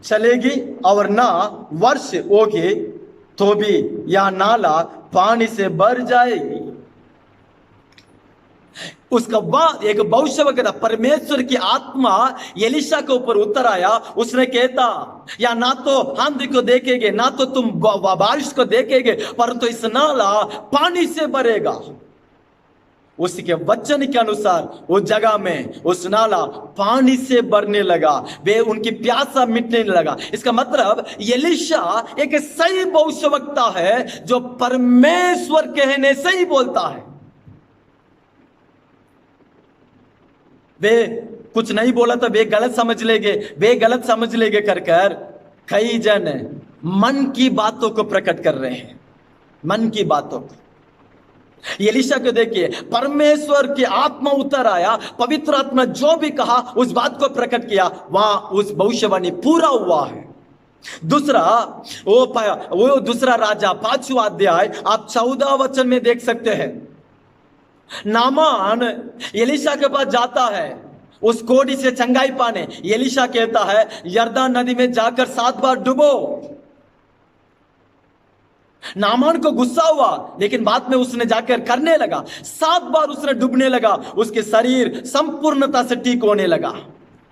चलेगी और ना वर्ष होगी, तो भी यह नाला पानी से भर जाएगी। उसका बाद एक भविष्यवक्ता, परमेश्वर की आत्मा एलीशा के ऊपर उतर आया। उसने कहता, या ना तो आंधी को देखेंगे, ना तो तुम बारिश को देखेंगे, परंतु इस नाला पानी से भरेगा। उसके वचन के अनुसार उस जगह में उस नाला पानी से भरने लगा, वे उनकी प्यासा मिटने लगा। इसका मतलब एलीशा एक सही भविष्यवक्ता है जो परमेश्वर कहने से ही बोलता है। वे कुछ नहीं बोला तो वे गलत समझ लेंगे कर कई जन मन की बातों को प्रकट कर रहे हैं, मन की बातों को। एलीशा को देखिए, परमेश्वर की आत्मा उतर आया, पवित्र आत्मा जो भी कहा उस बात को प्रकट किया, वहां उस भविष्यवाणी पूरा हुआ है। वो दूसरा राजा 5वां अध्याय आप 14 वचन में देख सकते हैं। नामान एलीशा के पास जाता है उस कोढ़ी से चंगाई पाने। एलीशा कहता है, यरदन नदी में जाकर 7 बार डुबो। नामान को गुस्सा हुआ, लेकिन बाद में उसने जाकर करने लगा। 7 बार उसने डूबने लगा, उसके शरीर संपूर्णता से ठीक होने लगा।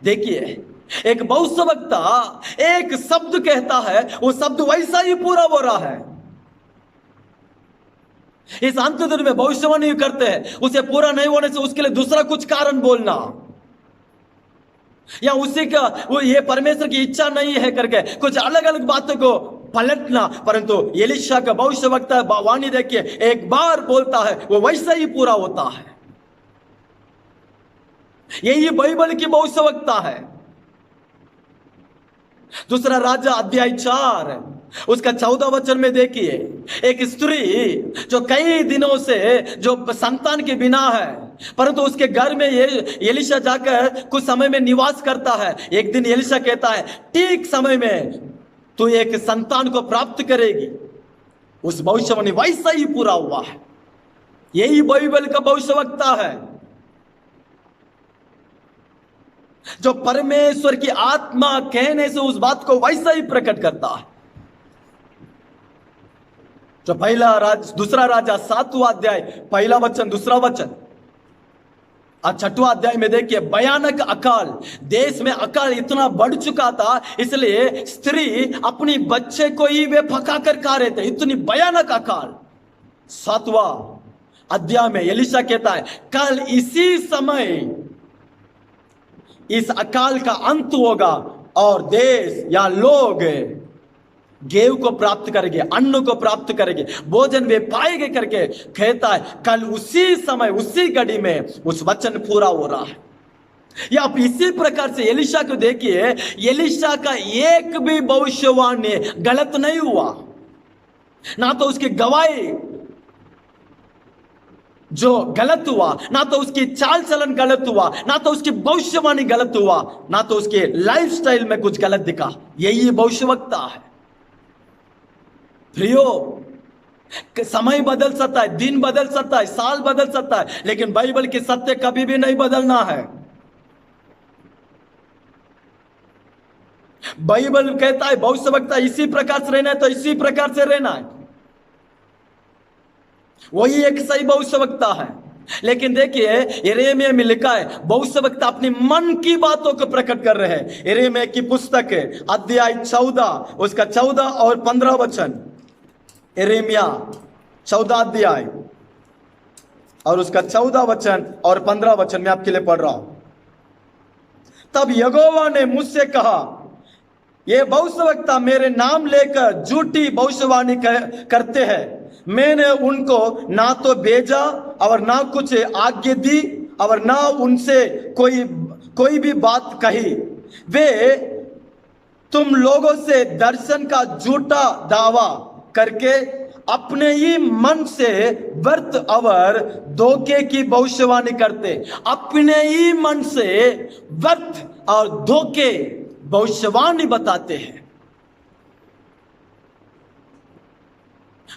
देखिए, एक भविष्यवक्ता एक शब्द कहता है, वो शब्द वैसा ही पूरा हो रहा है। इस अंत दिन में भविष्यवाणी करते हैं, उसे पूरा नहीं होने से उसके लिए दूसरा कुछ कारण बोलना, या उसी का वो ये परमेश्वर की इच्छा नहीं है करके कुछ अलग अलग बातों को पलटना। परंतु एलीशा का भविष्यवक्ता वाणी देखिए, एक बार बोलता है वो वैसा ही पूरा होता है। यही बाइबल की भविष्यवक्ता है। दूसरा राजा अध्याय 4 उसका 14 वचन में देखिए, एक स्त्री जो कई दिनों से जो संतान के बिना है, परंतु उसके घर में ये एलीशा जाकर कुछ समय में निवास करता है। एक दिन एलीशा कहता है, ठीक समय में तू एक संतान को प्राप्त करेगी। उस भविष्यवाणी वैसा ही पूरा हुआ है। यही बाइबल का भविष्यवक्ता है जो परमेश्वर की आत्मा कहने से उस बात को वैसा ही प्रकट करता है। जो दूसरा राजा 7वां अध्याय 1 वचन 2 वचन और 6वां अध्याय में देखिए, भयानक अकाल, देश में अकाल इतना बढ़ चुका था, इसलिए स्त्री अपनी बच्चे को ही वे पका कर खा रहे थे, इतनी भयानक अकाल। 7वां अध्याय में एलीशा कहता है, कल इसी समय इस अकाल का अंत होगा, और देश या लोग गेहूं को प्राप्त करेंगे, अन्न को प्राप्त करेंगे, भोजन वे पाएंगे करके कहता है। कल उसी समय उसी घड़ी में उस वचन पूरा हो रहा है। या आप इसी प्रकार से एलीशा को देखिए, एलीशा का एक भी भविष्यवाणी गलत नहीं हुआ, ना तो उसकी गवाही जो गलत हुआ, ना तो उसकी चाल चलन गलत हुआ, ना तो उसकी भविष्यवाणी गलत हुआ, ना तो उसके लाइफस्टाइल में कुछ गलत दिखा। यही भविष्यवक्ता है। प्रियो, समय बदल सकता है, दिन बदल सकता है, साल बदल सकता है, लेकिन बाइबल के सत्य कभी भी नहीं बदलना है। बाइबल कहता है भविष्यवक्ता इसी प्रकार से रहना है तो इसी प्रकार से रहना है, वही एक सही भविष्यवक्ता है। लेकिन देखिए यिर्मयाह में लिखा है भविष्यवक्ता अपने मन की बातों को प्रकट कर रहे हैं। यिर्मयाह की पुस्तक है अध्याय 14 उसका 14 और 15 वचन। यिर्मयाह 14 अध्याय और उसका 14 वचन और 15 वचन मैं आपके लिए पढ़ रहा हूं। तब यहोवा ने मुझसे कहा, ये भविष्यवक्ता मेरे नाम लेकर झूठी भविष्यवाणी करते हैं। मैंने उनको ना तो भेजा और ना कुछ आज्ञा दी और ना उनसे कोई भी बात कही। वे तुम लोगों से दर्शन का झूठा दावा करके अपने ही मन से व्यर्थ और धोखे की भविष्यवाणी करते, अपने ही मन से व्यर्थ और धोखे भविष्यवाणी बताते हैं।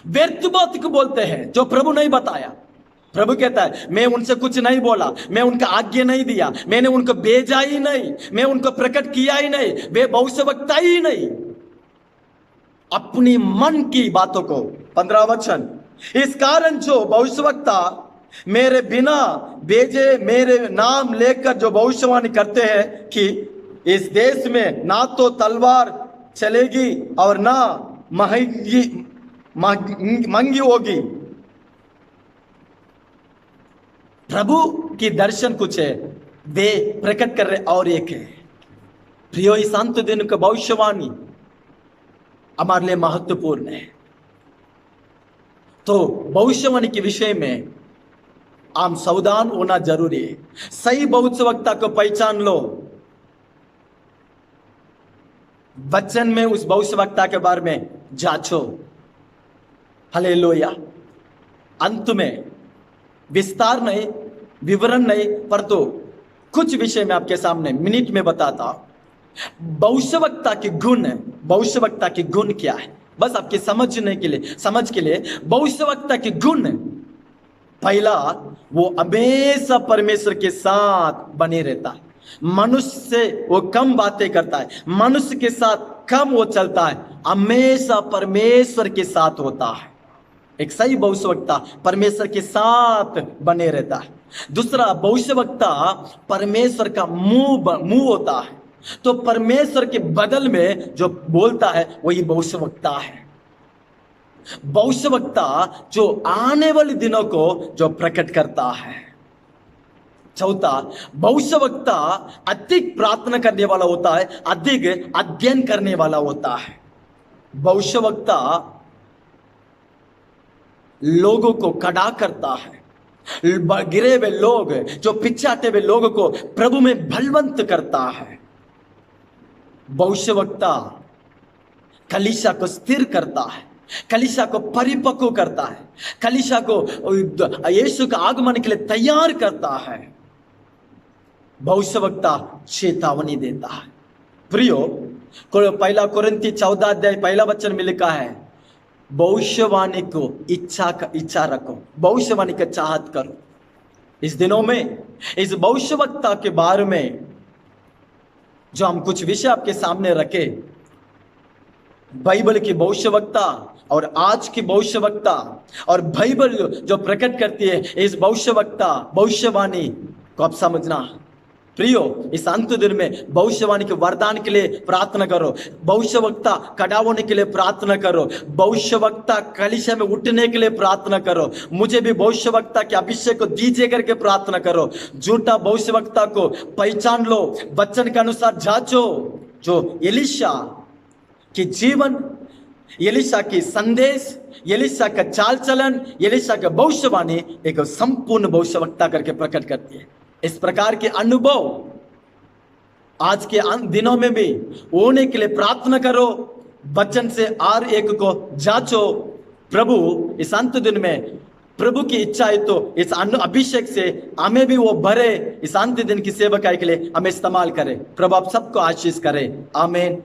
व्यर्थ बात को बोलते हैं जो प्रभु नहीं बताया। प्रभु कहता है मैं उनसे कुछ नहीं बोला, मैं उनका आज्ञा नहीं दिया, मैंने उनको भेजा ही नहीं, मैं उनको प्रकट किया ही नहीं, वे भविष्यवक्ता ही नहीं। अपनी मन की बातों को 15 वचन। इस कारण जो भविष्यवक्ता मेरे बिना भेजे मेरे नाम लेकर जो भविष्यवाणी करते हैं कि इस देश में ना तो तलवार चलेगी और ना महंगी होगी। प्रभु की दर्शन कुछ है, वे प्रकट कर रहे और एक है। प्रियो, इस अंत दिन का भविष्यवाणी हमारे लिए महत्वपूर्ण है। तो भविष्यवाणी के विषय में हम सावधान होना जरूरी है। सही भविष्यवक्ता को पहचान लो, वचन में उस भविष्यवक्ता के बारे में जांचो। हालेलुया। अंत में विस्तार नहीं, विवरण नहीं, पर तो कुछ विषय में आपके सामने मिनट में बताता। भविष्यवक्ता के गुण, भविष्यवक्ता के गुण क्या है, बस आपके समझ के लिए भविष्यवक्ता के गुण। पहला, वो हमेशा परमेश्वर के साथ बने रहता है। मनुष्य से वो कम बातें करता है, मनुष्य के साथ कम वो चलता है, हमेशा परमेश्वर के साथ होता है। एक सही भविष्यवक्ता परमेश्वर के साथ बने रहता है। दूसरा, भविष्यवक्ता परमेश्वर का मुंह होता है, तो परमेश्वर के बदल में जो बोलता है वही भविष्यवक्ता है। भविष्यवक्ता जो आने वाले दिनों को जो प्रकट करता है। चौथा, भविष्यवक्ता अधिक प्रार्थना करने वाला होता है, अधिक अध्ययन करने वाला होता है। भविष्यवक्ता लोगों को खड़ा करता है, गिरे हुए लोग, जो पिछाते हुए लोगों को प्रभु में बलवंत करता है। भविष्यवक्ता कलीसिया को स्थिर करता है, कलीसिया को परिपक्व करता है, कलीसिया को यीशु का आगमन के लिए तैयार करता है। भविष्यवक्ता चेतावनी देता है। प्रियो, पहला कोरिन्थी 14 अध्याय पहला वचन में लिखा है, भविष्यवाणी को इच्छा रखो, भविष्यवाणी का चाहत करो। इस दिनों में इस भविष्यवक्ता के बारे में जो हम कुछ विषय आपके सामने रखे, बाइबल की भविष्यवक्ता और आज की भविष्यवक्ता, और बाइबल जो प्रकट करती है इस भविष्यवाणी को आप समझना। प्रियो, इस अंत दिन में भविष्यवाणी के वरदान के लिए प्रार्थना करो, भविष्यवक्ता खड़ा होने के लिए प्रार्थना करो, भविष्यवक्ता कलीसिया में उठने के लिए प्रार्थना करो। मुझे भी भविष्यवक्ता के अभिषेक को दीजिए करके प्रार्थना करो। झूठा भविष्यवक्ता को पहचान लो, वचन के अनुसार जांचो, जो एलीशा के जीवन, एलीशा की संदेश, एलीशा का चाल चलन, एलीशा का भविष्यवाणी एक संपूर्ण भविष्यवक्ता करके प्रकट करती है। इस प्रकार के अनुभव आज के दिनों में भी होने के लिए प्रार्थना करो, वचन से हर एक को जांचो। प्रभु इस अंत दिन में प्रभु की इच्छा है तो इस अभिषेक से हमें भी वो भरे, इस अंत दिन की सेवकाई के लिए हमें इस्तेमाल करे। प्रभु आप सबको आशीष करे। आमीन।